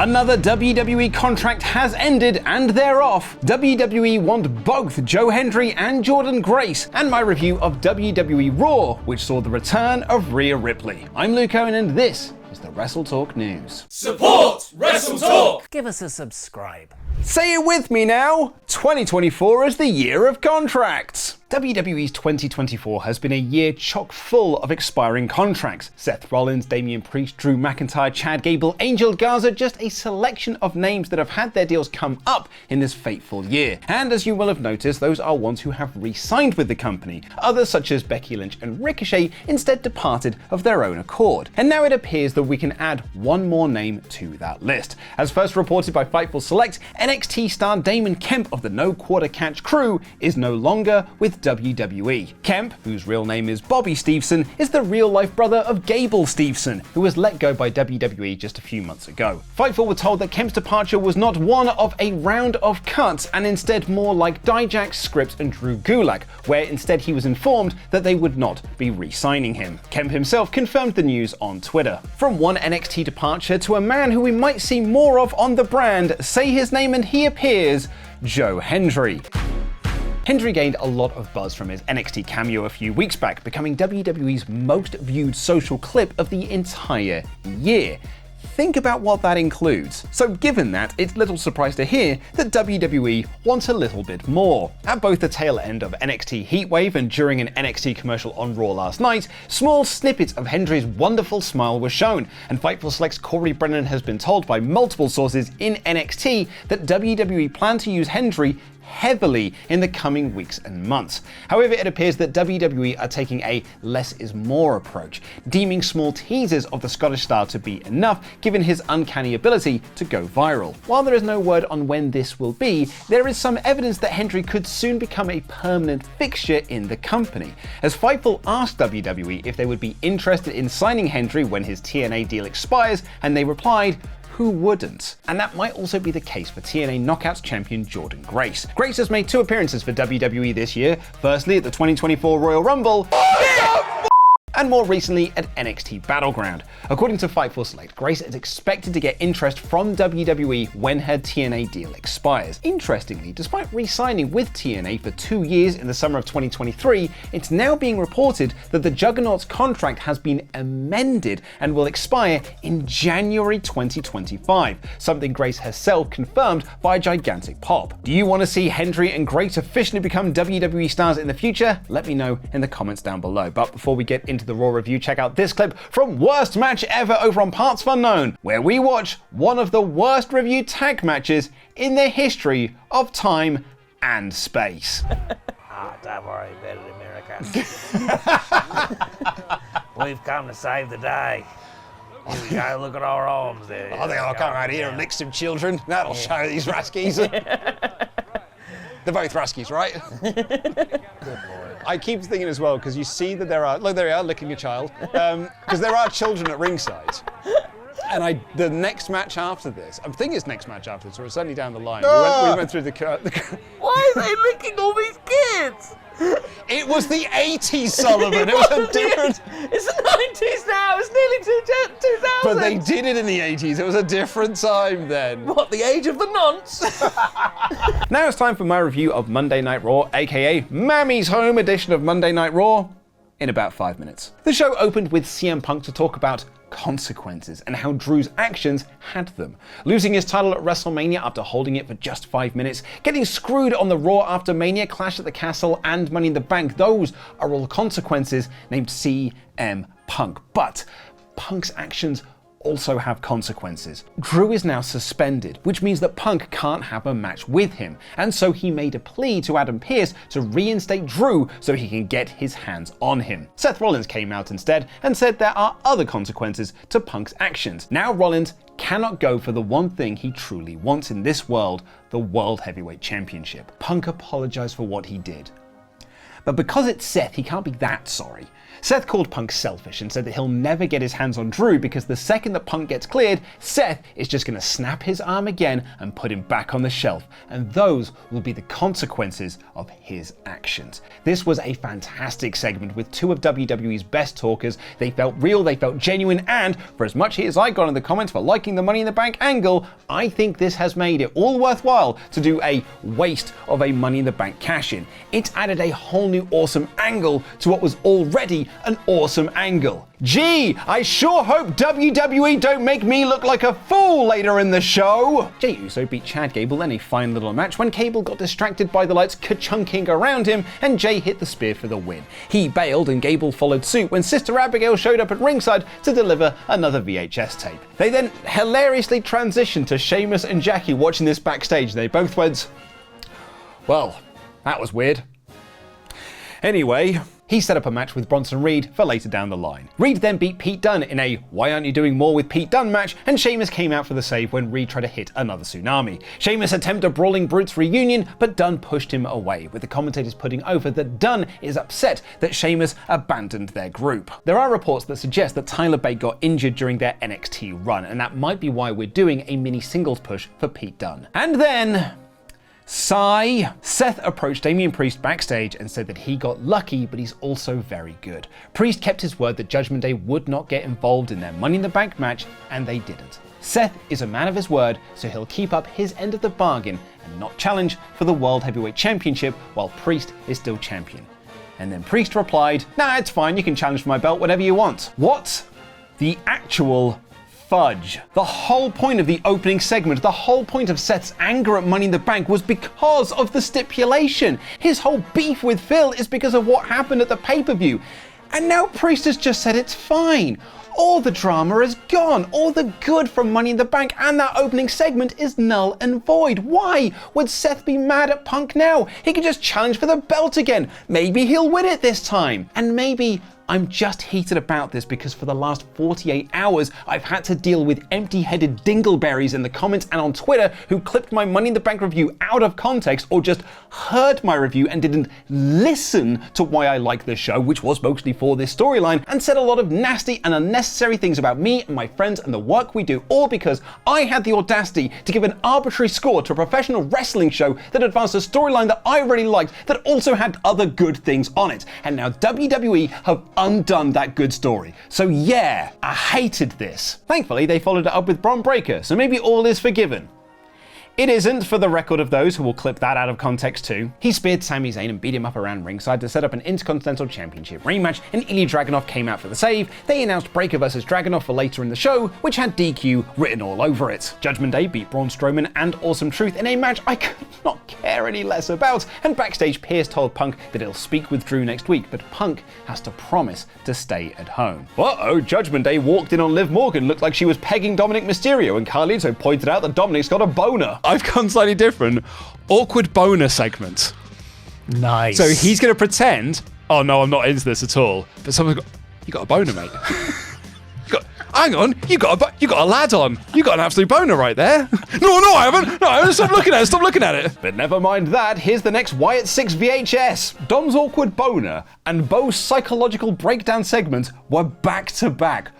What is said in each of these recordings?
Another WWE contract has ended and they're off. WWE want both Joe Hendry and Jordynne Grace, and my review of WWE RAW, which saw the return of Rhea Ripley. I'm Luke Owen and this is the WrestleTalk News. Support WrestleTalk! Give us a subscribe. Say it with me now! 2024 is the year of contracts! WWE's 2024 has been a year chock full of expiring contracts. Seth Rollins, Damian Priest, Drew McIntyre, Chad Gable, Angel Garza, just a selection of names that have had their deals come up in this fateful year. And as you will have noticed, those are ones who have re-signed with the company. Others, such as Becky Lynch and Ricochet, instead departed of their own accord. And now it appears that we can add one more name to that list. As first reported by Fightful Select, NXT star Damon Kemp of the No Quarter Catch crew is no longer with WWE. Kemp, whose real name is Bobby Stevenson, is the real-life brother of Gable Stevenson, who was let go by WWE just a few months ago. Fightful were told that Kemp's departure was not one of a round of cuts, and instead more like Dijak, Scripps and Drew Gulak, where instead he was informed that they would not be re-signing him. Kemp himself confirmed the news on Twitter. From one NXT departure to a man who we might see more of on the brand, say his name and he appears, Joe Hendry. Hendry gained a lot of buzz from his NXT cameo a few weeks back, becoming WWE's most viewed social clip of the entire year. Think about what that includes. So given that, it's little surprise to hear that WWE wants a little bit more. At both the tail end of NXT Heatwave and during an NXT commercial on Raw last night, small snippets of Hendry's wonderful smile were shown, and Fightful Select's Corey Brennan has been told by multiple sources in NXT that WWE plan to use Hendry heavily in the coming weeks and months. However, it appears that WWE are taking a less is more approach, deeming small teasers of the Scottish star to be enough given his uncanny ability to go viral. While there is no word on when this will be, there is some evidence that Hendry could soon become a permanent fixture in the company. As Fightful asked WWE if they would be interested in signing Hendry when his TNA deal expires, and they replied, who wouldn't? And that might also be the case for TNA Knockouts champion Jordynne Grace. Grace has made 2 appearances for WWE this year, firstly at the 2024 Royal Rumble, and more recently at NXT Battleground. According to Fightful Select, Grace is expected to get interest from WWE when her TNA deal expires. Interestingly, despite re-signing with TNA for 2 years in the summer of 2023, it's now being reported that the Juggernaut's contract has been amended and will expire in January 2025, something Grace herself confirmed by Gigantic Pop. Do you want to see Hendry and Grace officially become WWE stars in the future? Let me know in the comments down below. But before we get into the Raw review, check out this clip from Worst Match Ever over on Parts Unknown, where we watch one of the worst reviewed tag matches in the history of time and space. Don't worry about it, America. We've come to save the day. Here we go, look at our arms there. I think I'll come right here and lick some children. That'll show these Ruskies. They're both Ruskies, right? I keep thinking as well, because you see that there are, look, there we are, licking a child, because there are children at ringside. And the next match after this, I think it's next match after this, or it's certainly down the line. We went through the Why are they licking all these kids? It was the 80s, Sullivan. It was a different... It's the 90s now. It's nearly 2000. But they did it in the 80s. It was a different time then. What, the age of the nonce? Now it's time for my review of Monday Night Raw, aka Mammy's Home edition of Monday Night Raw, in about 5 minutes. The show opened with CM Punk to talk about consequences and how Drew's actions had them. Losing his title at WrestleMania after holding it for just 5 minutes, getting screwed on the Raw after Mania, Clash at the Castle and Money in the Bank, those are all consequences named CM Punk. But Punk's actions also have consequences. Drew is now suspended, which means that Punk can't have a match with him, and so he made a plea to Adam Pearce to reinstate Drew so he can get his hands on him. Seth Rollins came out instead and said there are other consequences to Punk's actions. Now Rollins cannot go for the one thing he truly wants in this world, the World Heavyweight Championship. Punk apologized for what he did. But because it's Seth, he can't be that sorry. Seth called Punk selfish and said that he'll never get his hands on Drew because the second that Punk gets cleared, Seth is just going to snap his arm again and put him back on the shelf. And those will be the consequences of his actions. This was a fantastic segment with two of WWE's best talkers. They felt real, they felt genuine, and for as much hate as I got in the comments for liking the Money in the Bank angle, I think this has made it all worthwhile to do a waste of a Money in the Bank cash-in. It's added a whole new awesome angle to what was already an awesome angle. Gee, I sure hope WWE don't make me look like a fool later in the show. Jey Uso beat Chad Gable in a fine little match when Gable got distracted by the lights ka-chunking around him and Jey hit the spear for the win. He bailed and Gable followed suit when Sister Abigail showed up at ringside to deliver another VHS tape. They then hilariously transitioned to Sheamus and Jackie watching this backstage. They both went, well, that was weird. Anyway, he set up a match with Bronson Reed for later down the line. Reed then beat Pete Dunne in a why aren't you doing more with Pete Dunne match, and Sheamus came out for the save when Reed tried to hit another tsunami. Sheamus attempted a Brawling Brutes reunion, but Dunne pushed him away, with the commentators putting over that Dunne is upset that Sheamus abandoned their group. There are reports that suggest that Tyler Bate got injured during their NXT run, and that might be why we're doing a mini singles push for Pete Dunne. And then sigh. Seth approached Damian Priest backstage and said that he got lucky, but he's also very good. Priest kept his word that Judgment Day would not get involved in their Money in the Bank match, and they didn't. Seth is a man of his word, so he'll keep up his end of the bargain and not challenge for the World Heavyweight Championship while Priest is still champion. And then Priest replied, nah, it's fine, you can challenge for my belt whenever you want. What the actual fudge. The whole point of the opening segment, the whole point of Seth's anger at Money in the Bank was because of the stipulation. His whole beef with Phil is because of what happened at the pay-per-view. And now Priest has just said it's fine. All the drama is gone. All the good from Money in the Bank and that opening segment is null and void. Why would Seth be mad at Punk now? He could just challenge for the belt again. Maybe he'll win it this time. And maybe I'm just heated about this because for the last 48 hours, I've had to deal with empty-headed dingleberries in the comments and on Twitter who clipped my Money in the Bank review out of context or just heard my review and didn't listen to why I like this show, which was mostly for this storyline, and said a lot of nasty and unnecessary things about me and my friends and the work we do, all because I had the audacity to give an arbitrary score to a professional wrestling show that advanced a storyline that I really liked that also had other good things on it. And now WWE have undone that good story. So yeah, I hated this. Thankfully, they followed it up with Bron Breakker, so maybe all is forgiven. It isn't, for the record of those who will clip that out of context too. He speared Sami Zayn and beat him up around ringside to set up an Intercontinental Championship rematch, and Ilya Dragunov came out for the save. They announced Breakker vs. Dragunov for later in the show, which had DQ written all over it. Judgment Day beat Braun Strowman and Awesome Truth in a match I could not care any less about, and backstage Pierce told Punk that he'll speak with Drew next week, but Punk has to promise to stay at home. Uh-oh, Judgment Day walked in on Liv Morgan, looked like she was pegging Dominic Mysterio, and Carlito pointed out that Dominic's got a boner. I've gone slightly different. Awkward boner segment. Nice. So he's going to pretend, oh no, I'm not into this at all. But someone's got, you got a boner, mate. Hang on, you got a lad on. You got an absolute boner right there. No, I haven't. No, stop looking at it. Stop looking at it. But never mind that. Here's the next Wyatt 6 VHS. Dom's awkward boner and Bo's psychological breakdown segment were back to back.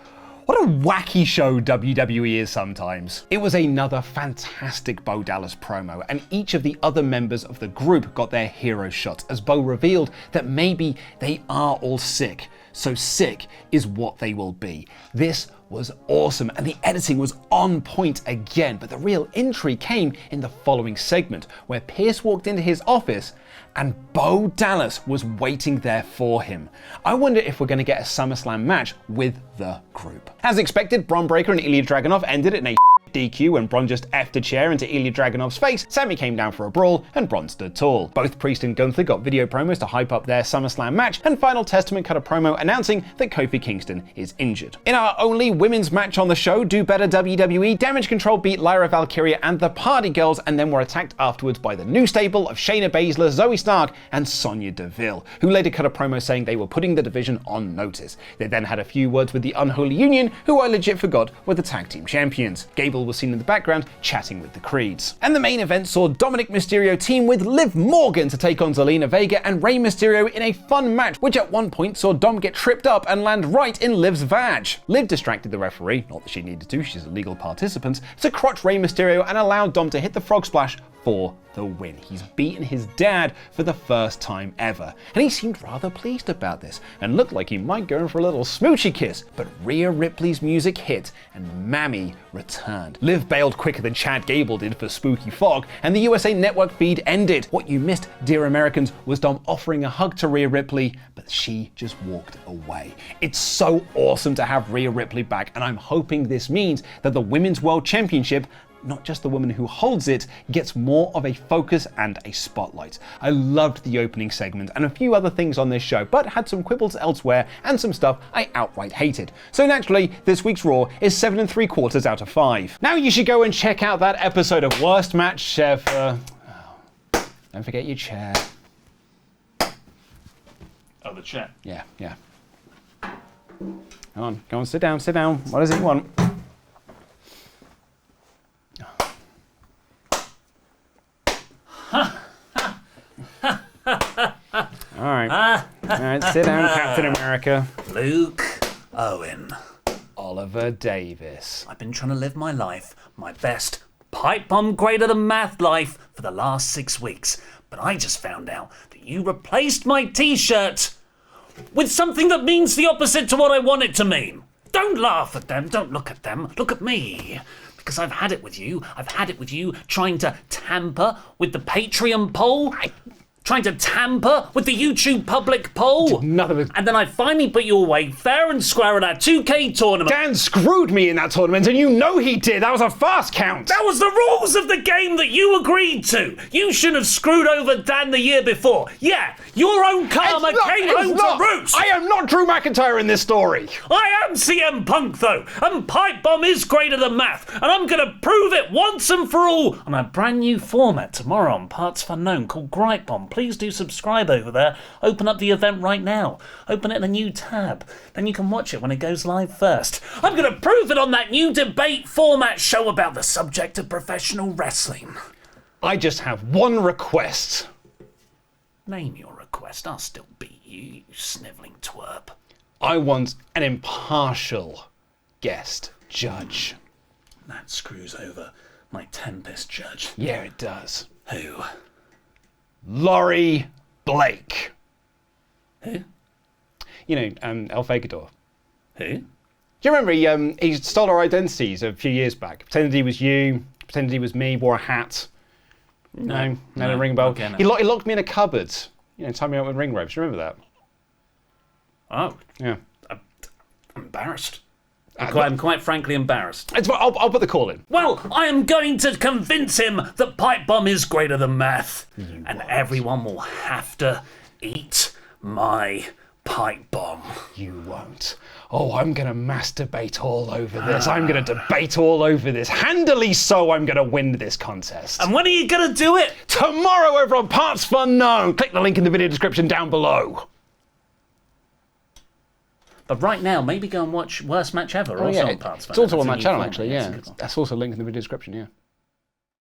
What a wacky show WWE is sometimes. It was another fantastic Bo Dallas promo, and each of the other members of the group got their hero shot as Bo revealed that maybe they are all sick. So sick is what they will be. This was awesome, and the editing was on point again, but the real intrigue came in the following segment, where Pierce walked into his office and Bo Dallas was waiting there for him. I wonder if we're going to get a SummerSlam match with the group. As expected, Bron Breakker and Ilya Dragunov ended in a DQ when Bron just effed a chair into Ilya Dragunov's face. Sami came down for a brawl, and Bron stood tall. Both Priest and Gunther got video promos to hype up their SummerSlam match, and Final Testament cut a promo announcing that Kofi Kingston is injured. In our only women's match on the show, Do Better WWE, Damage Control beat Lyra Valkyria and the Party Girls, and then were attacked afterwards by the new stable of Shayna Baszler, Zoe Stark, and Sonya Deville, who later cut a promo saying they were putting the division on notice. They then had a few words with the Unholy Union, who I legit forgot were the tag team champions. Gable Gable was seen in the background chatting with the Creeds. And the main event saw Dominic Mysterio team with Liv Morgan to take on Zelina Vega and Rey Mysterio in a fun match, which at one point saw Dom get tripped up and land right in Liv's vag. Liv distracted the referee, not that she needed to, she's a legal participant, to crotch Rey Mysterio and allowed Dom to hit the frog splash for the win. He's beaten his dad for the first time ever, and he seemed rather pleased about this and looked like he might go in for a little smoochy kiss, but Rhea Ripley's music hit and Mammy returned. Liv bailed quicker than Chad Gable did for Spooky Fog, and the USA Network feed ended. What you missed, dear Americans, was Dom offering a hug to Rhea Ripley, but she just walked away. It's so awesome to have Rhea Ripley back, and I'm hoping this means that the Women's World Championship, not just the woman who holds it, gets more of a focus and a spotlight. I loved the opening segment and a few other things on this show, but had some quibbles elsewhere and some stuff I outright hated. So naturally, this week's Raw is 7 3/4 out of 5. Now you should go and check out that episode of Worst Match Ever. Don't forget your chair. Oh, the chair. Yeah. Go on, sit down. What does he want? All right, sit down, Captain America. Luke Owen. Oliver Davis. I've been trying to live my life, my best pipe bomb greater than math life for the last 6 weeks. But I just found out that you replaced my t-shirt with something that means the opposite to what I want it to mean. Don't laugh at them, don't look at them, look at me. Because I've had it with you. I've had it with you trying to tamper with the Patreon poll. Trying to tamper with the YouTube public poll. Nothing of it. And then I finally put you away fair and square at our 2K tournament. Dan screwed me in that tournament, and you know he did. That was a fast count. That was the rules of the game that you agreed to. You shouldn't have screwed over Dan the year before. Yeah, your own karma came home to roost. I am not Drew McIntyre in this story. I am CM Punk though, and Pipe Bomb is greater than math, and I'm gonna prove it once and for all on a brand new format tomorrow on Parts Unknown called Gripe Bomb. Please do subscribe over there. Open up the event right now. Open it in a new tab. Then you can watch it when it goes live first. I'm gonna prove it on that new debate format show about the subject of professional wrestling. I just have one request. Name your request. I'll still beat you, you snivelling twerp. I want an impartial guest judge. That screws over my Tempest judge. Yeah, it does. Who? Laurie Blake. Who? You know, El Fagador. Who? Do you remember he stole our identities a few years back? Pretended he was you, pretended he was me, wore a hat. No, a ring bell. Okay, no. He locked me in a cupboard. You know, tied me up with ring ropes. Remember that? Oh. Yeah. I'm embarrassed. I'm quite frankly embarrassed. I'll put the call in. Well, I am going to convince him that Pipe Bomb is greater than math. And everyone will have to eat my Pipe Bomb. You won't. Oh, I'm going to masturbate all over this. I'm going to debate all over this. Handily so, I'm going to win this contest. And when are you going to do it? Tomorrow over on Parts Unknown. Click the link in the video description down below. But right now, maybe go and watch Worst Match Ever. Oh, also yeah, on Parts it's also Unknown. on that That's a new channel, format. actually, It's yeah. a good one. That's also linked in the video description, yeah.